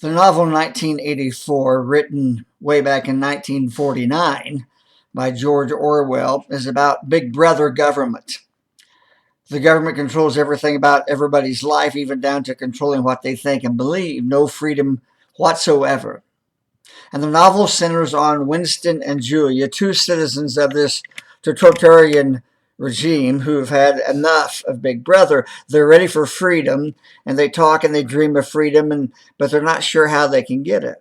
The novel 1984, written way back in 1949 by George Orwell, is about Big Brother government. The government controls everything about everybody's life, even down to controlling what they think and believe. No freedom whatsoever. And the novel centers on Winston and Julia, two citizens of this totalitarian regime who have had enough of Big Brother. They're ready for freedom, and they talk and they dream of freedom, but they're not sure how they can get it.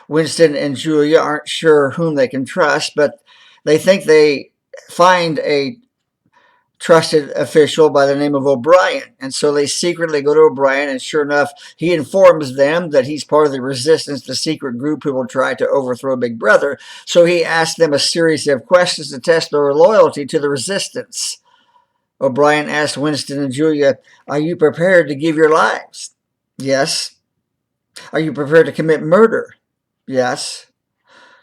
Winston and Julia aren't sure whom they can trust, but they think they find a trusted official by the name of O'Brien. And so they secretly go to O'Brien, and sure enough, he informs them that he's part of the resistance, the secret group who will try to overthrow Big Brother. So he asks them a series of questions to test their loyalty to the resistance. O'Brien asked Winston and Julia, "Are you prepared to give your lives?" "Yes." "Are you prepared to commit murder?" "Yes."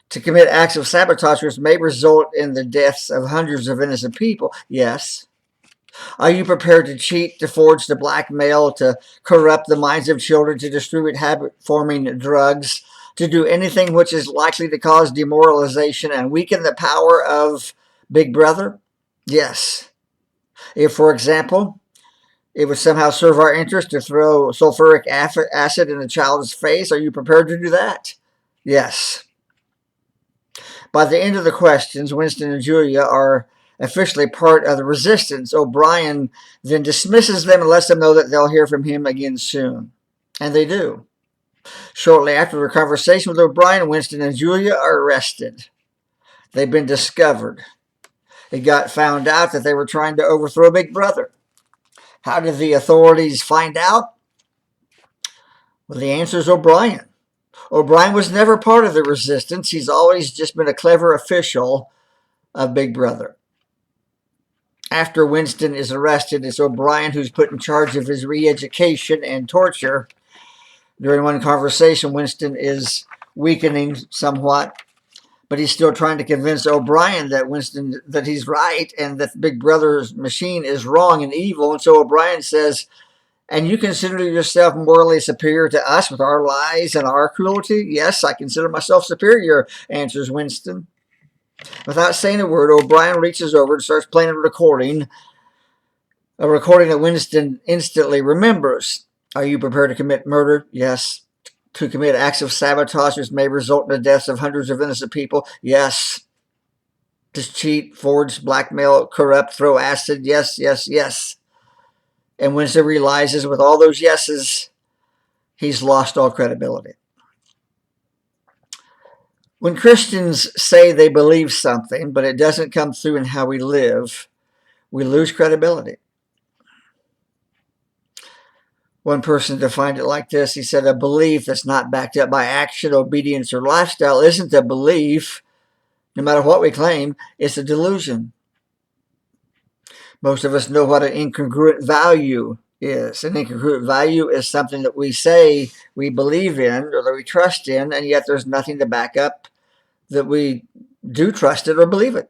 "To commit acts of sabotage which may result in the deaths of hundreds of innocent people?" "Yes." "Are you prepared to cheat, to forge, to blackmail, to corrupt the minds of children, to distribute habit-forming drugs, to do anything which is likely to cause demoralization and weaken the power of Big Brother?" "Yes." "If, for example, it would somehow serve our interest to throw sulfuric acid in a child's face, are you prepared to do that?" "Yes." By the end of the questions, Winston and Julia are officially part of the resistance. O'Brien then dismisses them and lets them know that they'll hear from him again soon. And they do. Shortly after their conversation with O'Brien, Winston and Julia are arrested. They've been discovered. It got found out that they were trying to overthrow Big Brother. How did the authorities find out? Well, the answer is O'Brien. O'Brien was never part of the resistance. He's always just been a clever official of Big Brother. After Winston is arrested, it's O'Brien who's put in charge of his re-education and torture. During one conversation, Winston is weakening somewhat, but he's still trying to convince O'Brien that he's right and that Big Brother's machine is wrong and evil. And so O'Brien says, "And you consider yourself morally superior to us with our lies and our cruelty?" "Yes, I consider myself superior," answers Winston. Without saying a word, O'Brien reaches over and starts playing a recording that Winston instantly remembers. "Are you prepared to commit murder?" "Yes." "To commit acts of sabotage which may result in the deaths of hundreds of innocent people?" "Yes." "To cheat, forge, blackmail, corrupt, throw acid?" "Yes, yes, yes." And Winston realizes with all those yeses, he's lost all credibility. When Christians say they believe something, but it doesn't come through in how we live, we lose credibility. One person defined it like this. He said, "A belief that's not backed up by action, obedience, or lifestyle isn't a belief, no matter what we claim. It's a delusion." Most of us know what an incongruent value is. An incongruent value is something that we say we believe in or that we trust in, and yet there's nothing to back up that we do trust it or believe it.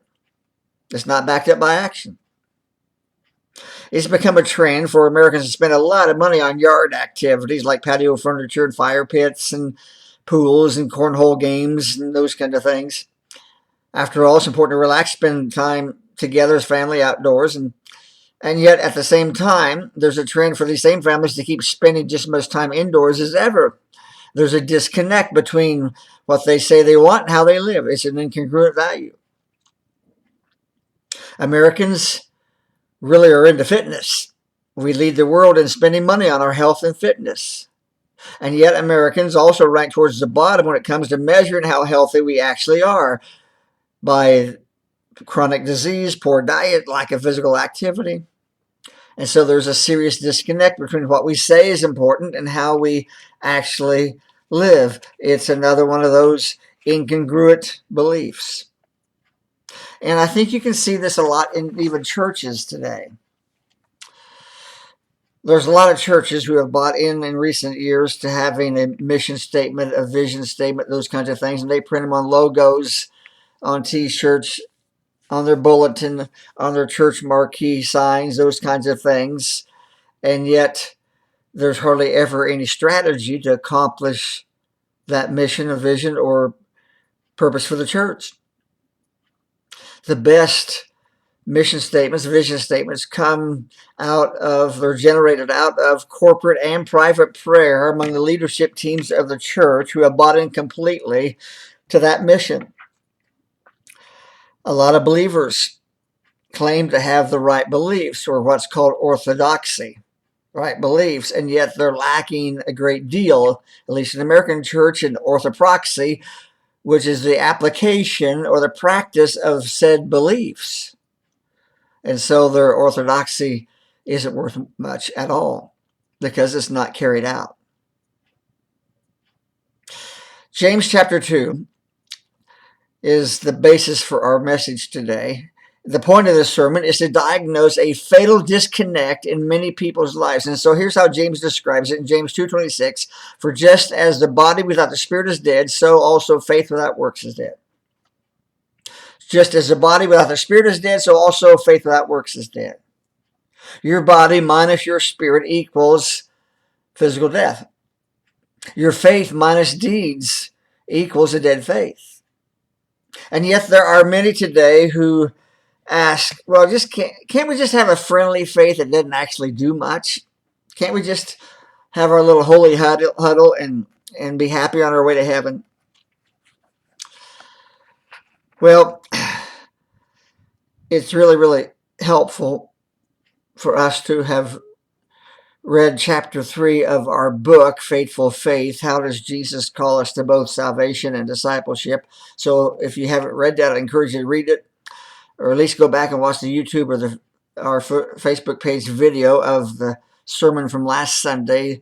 It's not backed up by action. It's become a trend for Americans to spend a lot of money on yard activities like patio furniture and fire pits and pools and cornhole games and those kind of things. After all, it's important to relax, spend time together as family outdoors, and yet at the same time, there's a trend for these same families to keep spending just as much time indoors as ever. There's a disconnect between what they say they want and how they live. It's an incongruent value. Americans really are into fitness. We lead the world in spending money on our health and fitness. And yet Americans also rank towards the bottom when it comes to measuring how healthy we actually are by chronic disease, poor diet, lack of physical activity. And so there's a serious disconnect between what we say is important and how we actually live. It's another one of those incongruent beliefs. And I think you can see this a lot in even churches today. There's a lot of churches who have bought in recent years to having a mission statement, a vision statement, those kinds of things, and they print them on logos, on T-shirts, on their bulletin, on their church marquee signs, those kinds of things. And yet there's hardly ever any strategy to accomplish that mission or vision or purpose for the church. The best mission statements, vision statements come out of, they're generated out of corporate and private prayer among the leadership teams of the church who have bought in completely to that mission. A lot of believers claim to have the right beliefs, or what's called orthodoxy, right beliefs, and yet they're lacking a great deal, at least in the American church, in orthopraxy, which is the application or the practice of said beliefs. And so their orthodoxy isn't worth much at all because it's not carried out. James chapter 2 is the basis for our message today. The point of this sermon is to diagnose a fatal disconnect in many people's lives. And so here's how James describes it in James 2:26. For just as the body without the spirit is dead, so also faith without works is dead. Just as the body without the spirit is dead, so also faith without works is dead. Your body minus your spirit equals physical death. Your faith minus deeds equals a dead faith. And yet there are many today who ask, well, can't we just have a friendly faith that doesn't actually do much? Can't we just have our little holy huddle and be happy on our way to heaven? Well, it's really, really helpful for us to have read chapter 3 of our book, Faithful Faith. How does Jesus call us to both salvation and discipleship? So if you haven't read that, I encourage you to read it, or at least go back and watch the YouTube or our Facebook page video of the sermon from last Sunday,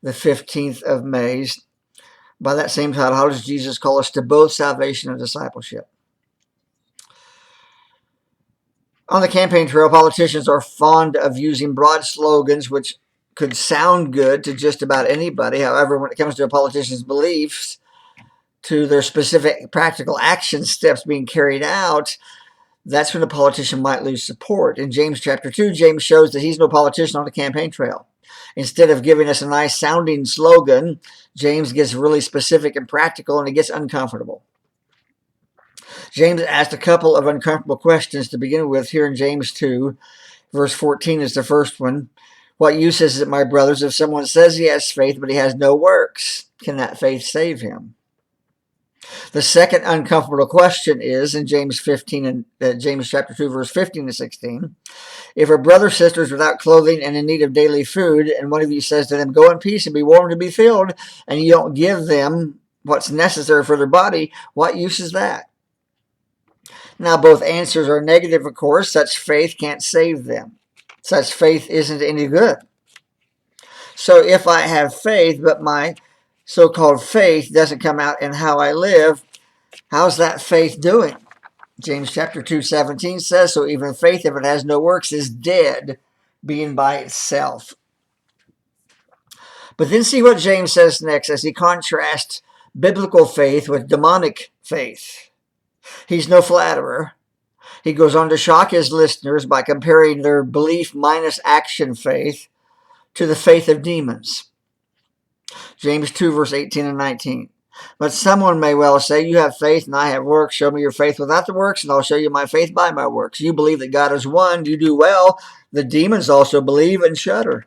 the 15th of May, by that same title, How does Jesus call us to both salvation and discipleship? On the campaign trail, politicians are fond of using broad slogans which could sound good to just about anybody. However, when it comes to a politician's beliefs, to their specific practical action steps being carried out, that's when a politician might lose support. In James chapter 2, James shows that he's no politician on the campaign trail. Instead of giving us a nice sounding slogan, James gets really specific and practical, and it gets uncomfortable. James asked a couple of uncomfortable questions to begin with here in James 2. Verse 14 is the first one. What use is it, my brothers, if someone says he has faith but he has no works? Can that faith save him? The second uncomfortable question is in James chapter 2, verse 15 to 16. If a brother or sister is without clothing and in need of daily food, and one of you says to them, go in peace and be warmed and be filled, and you don't give them what's necessary for their body, what use is that? Now, both answers are negative, of course. Such faith can't save them. Such faith isn't any good. So if I have faith, but my so-called faith doesn't come out in how I live, how's that faith doing? James chapter 2:17 says, so even faith, if it has no works, is dead, being by itself. But then see what James says next as he contrasts biblical faith with demonic faith. He's no flatterer. He goes on to shock his listeners by comparing their belief minus action faith to the faith of demons. James 2, verse 18 and 19. But someone may well say, you have faith and I have works. Show me your faith without the works, and I'll show you my faith by my works. You believe that God is one. You do well. The demons also believe and shudder.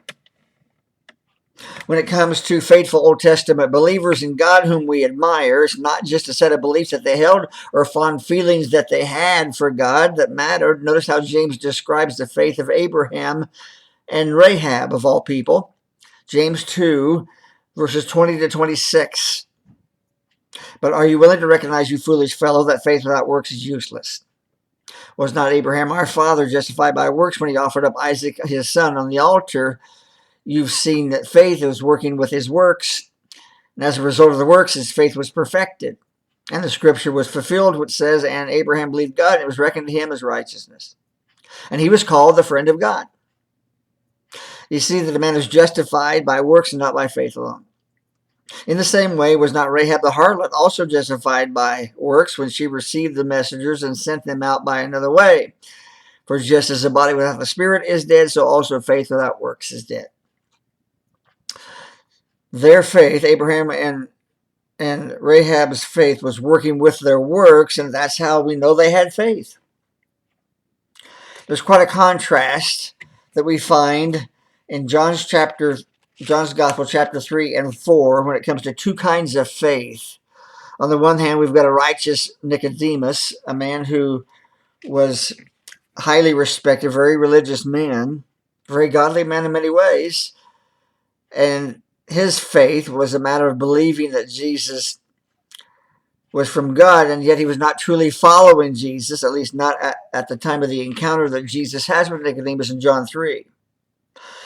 When it comes to faithful Old Testament believers in God whom we admire, it's not just a set of beliefs that they held or fond feelings that they had for God that mattered. Notice how James describes the faith of Abraham and Rahab, of all people. James 2, verses 20 to 26. But are you willing to recognize, you foolish fellow, that faith without works is useless? Was not Abraham our father justified by works when he offered up Isaac his son on the altar? You've seen that faith was working with his works, and as a result of the works, his faith was perfected. And the scripture was fulfilled, which says, and Abraham believed God, and it was reckoned to him as righteousness. And he was called the friend of God. You see that a man is justified by works and not by faith alone. In the same way, was not Rahab the harlot also justified by works when she received the messengers and sent them out by another way? For just as the body without the spirit is dead, so also faith without works is dead. Their faith, Abraham and Rahab's faith, was working with their works, and that's how we know they had faith. There's quite a contrast that we find in John's Gospel, chapter 3 and 4, when it comes to two kinds of faith. On the one hand, we've got a righteous Nicodemus, a man who was highly respected, very religious man, very godly man in many ways. And his faith was a matter of believing that Jesus was from God, and yet he was not truly following Jesus, at least not at the time of the encounter that Jesus has with Nicodemus in John 3.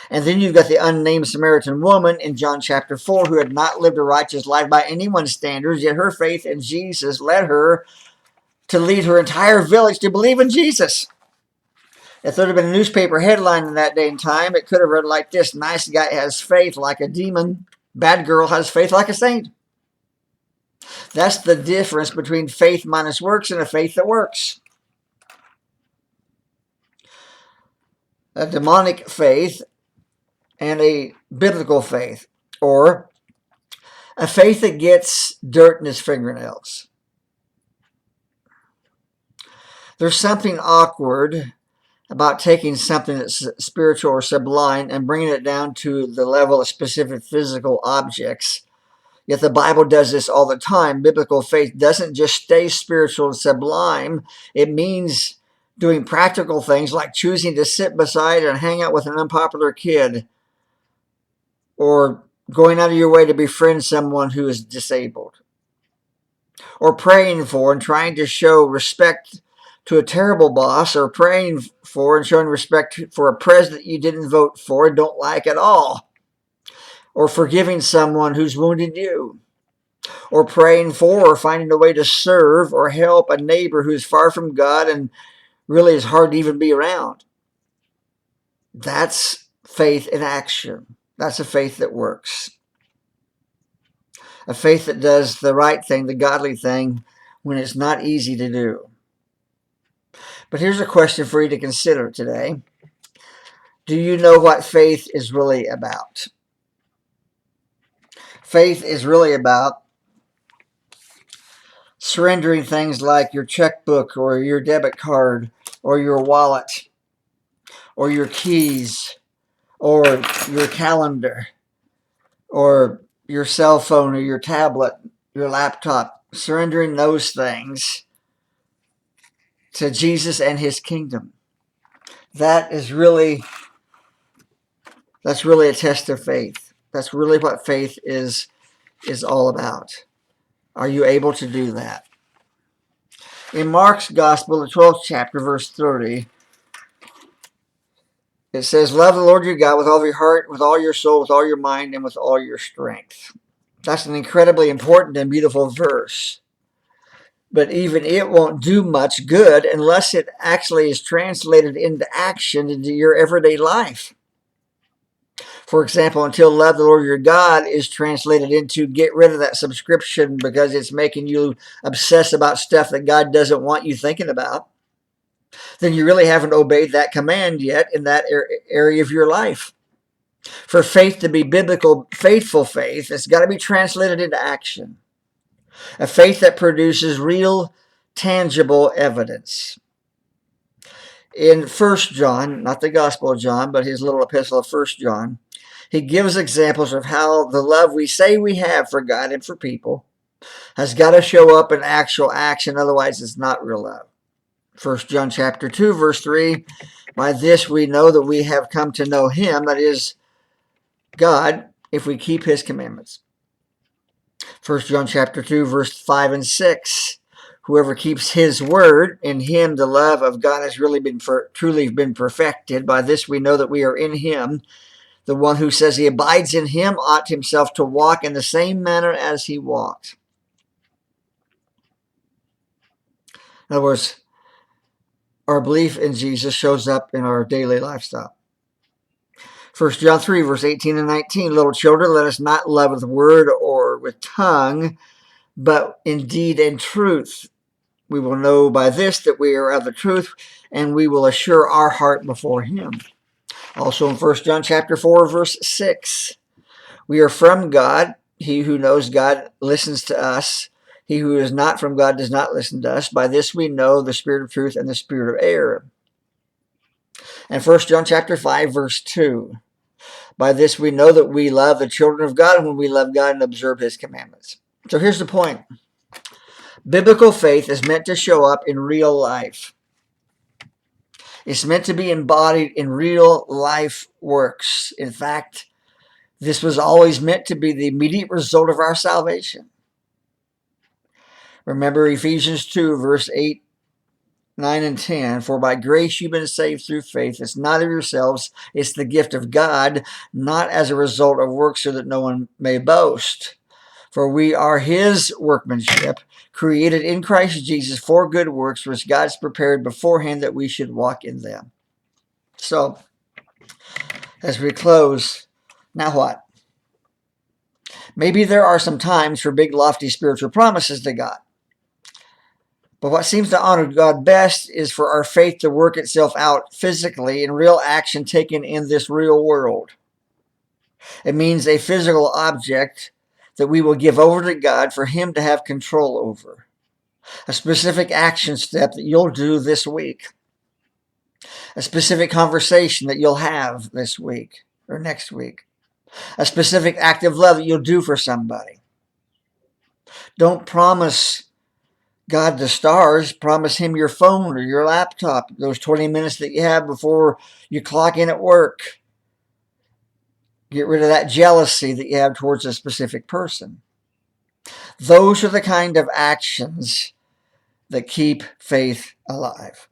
And then you've got the unnamed Samaritan woman in John chapter 4, who had not lived a righteous life by anyone's standards, yet her faith in Jesus led her to lead her entire village to believe in Jesus. If there had been a newspaper headline in that day and time, it could have read like this: nice guy has faith like a demon, bad girl has faith like a saint. That's the difference between faith minus works and a faith that works. A demonic faith and a biblical faith, or a faith that gets dirt in his fingernails. There's something awkward about taking something that's spiritual or sublime and bringing it down to the level of specific physical objects. Yet the Bible does this all the time. Biblical faith doesn't just stay spiritual and sublime. It means doing practical things like choosing to sit beside and hang out with an unpopular kid, or going out of your way to befriend someone who is disabled, or praying for and trying to show respect to a terrible boss, or praying for and showing respect for a president you didn't vote for and don't like at all, or forgiving someone who's wounded you, or praying for or finding a way to serve or help a neighbor who's far from God and really is hard to even be around. That's faith in action. That's a faith that works. A faith that does the right thing, the godly thing, when it's not easy to do. But here's a question for you to consider today. Do you know what faith is really about? Faith is really about surrendering things like your checkbook or your debit card or your wallet or your keys or your calendar or your cell phone or your tablet, your laptop, surrendering those things to Jesus and his kingdom. That's really a test of faith. That's really what faith is all about. Are you able to do that? In Mark's Gospel, the 12th chapter, verse 30, it says, love the Lord your God with all your heart, with all your soul, with all your mind, and with all your strength. That's an incredibly important and beautiful verse. But even it won't do much good unless it actually is translated into action into your everyday life. For example, until love the Lord your God is translated into get rid of that subscription because it's making you obsess about stuff that God doesn't want you thinking about, then you really haven't obeyed that command yet in that area of your life. For faith to be biblical, faithful faith, it's got to be translated into action. A faith that produces real, tangible evidence. In 1 John, not the Gospel of John, but his little epistle of 1 John, he gives examples of how the love we say we have for God and for people has got to show up in actual action, otherwise it's not real love. 1 John chapter 2, verse 3, by this we know that we have come to know him, that is God, if we keep his commandments. 1 John chapter 2, verse 5 and 6, whoever keeps his word, in him the love of God has truly been perfected. By this we know that we are in him. The one who says he abides in him ought himself to walk in the same manner as he walked. In other words, our belief in Jesus shows up in our daily lifestyle. 1 John 3, verse 18 and 19, little children, let us not love with word or with tongue, but in deed and truth. We will know by this that we are of the truth, and we will assure our heart before him. Also in 1 John chapter 4, verse 6, We are from God. He who knows God listens to us. He who is not from God does not listen to us. By this we know the spirit of truth and the spirit of error. And 1 John chapter 5, verse 2. By this we know that we love the children of God when we love God and observe his commandments. So here's the point. Biblical faith is meant to show up in real life. It's meant to be embodied in real life works. In fact, this was always meant to be the immediate result of our salvation. Remember Ephesians 2, verse 8, 9, and 10. For by grace you've been saved through faith. It's not of yourselves. It's the gift of God, not as a result of works so that no one may boast. For we are his workmanship, created in Christ Jesus for good works, which God's prepared beforehand that we should walk in them. So, as we close, now what? Maybe there are some times for big, lofty spiritual promises to God. But what seems to honor God best is for our faith to work itself out physically in real action taken in this real world. It means a physical object that we will give over to God for him to have control over. A specific action step that you'll do this week. A specific conversation that you'll have this week or next week. A specific act of love that you'll do for somebody. Don't promise God the stars. Promise him your phone or your laptop, those 20 minutes that you have before you clock in at work. Get rid of that jealousy that you have towards a specific person. Those are the kind of actions that keep faith alive.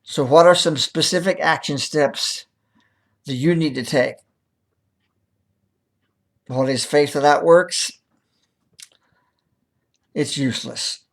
So what are some specific action steps that you need to take? What is faith without works? It's useless.